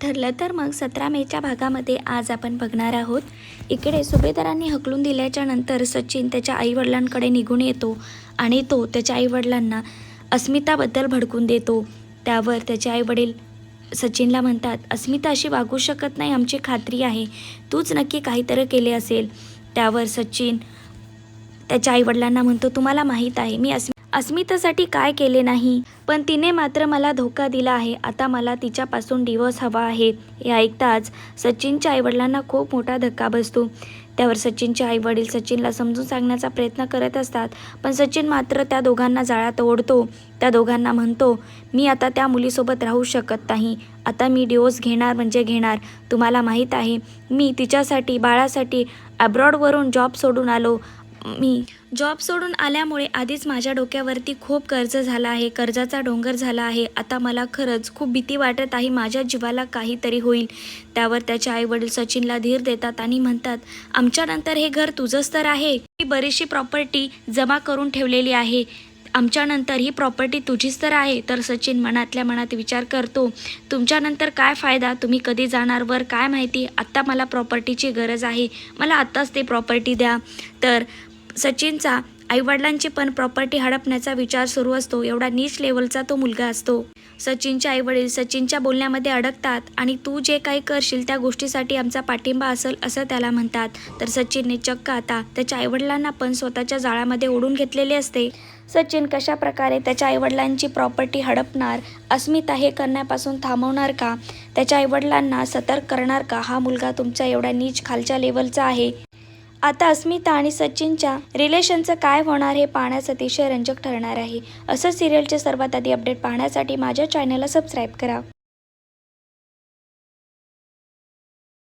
ठरलं तर मग 17 मेच्या भागामध्ये आज आपण बघणार आहोत। इकडे सुभेदारांनी हकलून दिल्याच्या नंतर सचिन त्याच्या आईवडिलांकडे निघून येतो आणि तो त्याच्या आईवडिलांना अस्मिताबद्दल भडकून देतो। त्यावर त्याचे आईवडील सचिनला म्हणतात, अस्मिता अशी वागू शकत नाही, आमची खात्री आहे तूच नक्की काहीतरी केले असेल। त्यावर सचिन त्याच्या आईवडिलांना म्हणतो, तुम्हाला माहीत आहे मी अस्मितासाठी काय केले नाही, पण तिने मात्र मला धोका दिला आहे। आता मला तिच्यापासून डिवोर्स हवा आहे। हे ऐकताच सचिनच्या आईवडिलांना खूप मोठा धक्का बसतो। त्यावर सचिनचे आईवडील सचिनला समजून सांगण्याचा प्रयत्न करत असतात, पण सचिन मात्र त्या दोघांना जाळ्यात ओढतो। त्या दोघांना म्हणतो, मी आता त्या मुलीसोबत राहू शकत नाही, आता मी डिवोर्स घेणार म्हणजे घेणार। तुम्हाला माहीत आहे मी तिच्यासाठी बाळासाठी अब्रॉडवरून जॉब सोडून आलो। मी जॉब सोडून आल्यामुळे आधीच माझ्या डोक्यावरती खूप कर्ज झाला आहे, कर्जाचा डोंगर झाला आहे। आता मला खरंच खूप भीती वाटत आहे, माझ्या जीवाला काहीतरी होईल। त्यावर त्याचे आईवडील सचिनला धीर देतात आणि म्हणतात, आमच्यानंतर हे घर तुझंच तर आहे, ही बरीचशी प्रॉपर्टी जमा करून ठेवलेली आहे, आमच्यानंतर ही प्रॉपर्टी तुझीच तर आहे। तर सचिन मनातल्या मनात विचार करतो, तुमच्यानंतर काय फायदा, तुम्ही कधी जाणार वर काय माहिती, आत्ता मला प्रॉपर्टीची गरज आहे, मला आत्ताच ते प्रॉपर्टी द्या। तर सचिनचा आईवडिलांची पण प्रॉपर्टी हडपण्याचा विचार सुरू असतो। एवढा नीच लेवलचा तो मुलगा असतो। सचिनचे आईवडील सचिनच्या बोलण्यामध्ये अडकतात आणि तू जे काही करशील त्या गोष्टीसाठी आमचा पाठिंबा असेल असं त्याला म्हणतात। तर सचिनने चक्क आता त्याच्या आईवडिलांना पण स्वतःच्या जाळ्यामध्ये ओढून घेतलेले असते। सचिन कशा प्रकारे त्याच्या आईवडिलांची प्रॉपर्टी हडपणार, अस्मिता हे करण्यापासून थांबवणार का, त्याच्या आईवडिलांना सतर्क करणार का, हा मुलगा तुमच्या एवढ्या नीच खालच्या लेवलचा आहे। आता अस्मिता आणि सचिनच्या रिलेशनचं काय होणार हे पाहण्यास अतिशय रंजक ठरणार आहे। असं सिरियलचे सर्वात आधी अपडेट पाहण्यासाठी माझ्या चॅनलला सबस्क्राईब करा।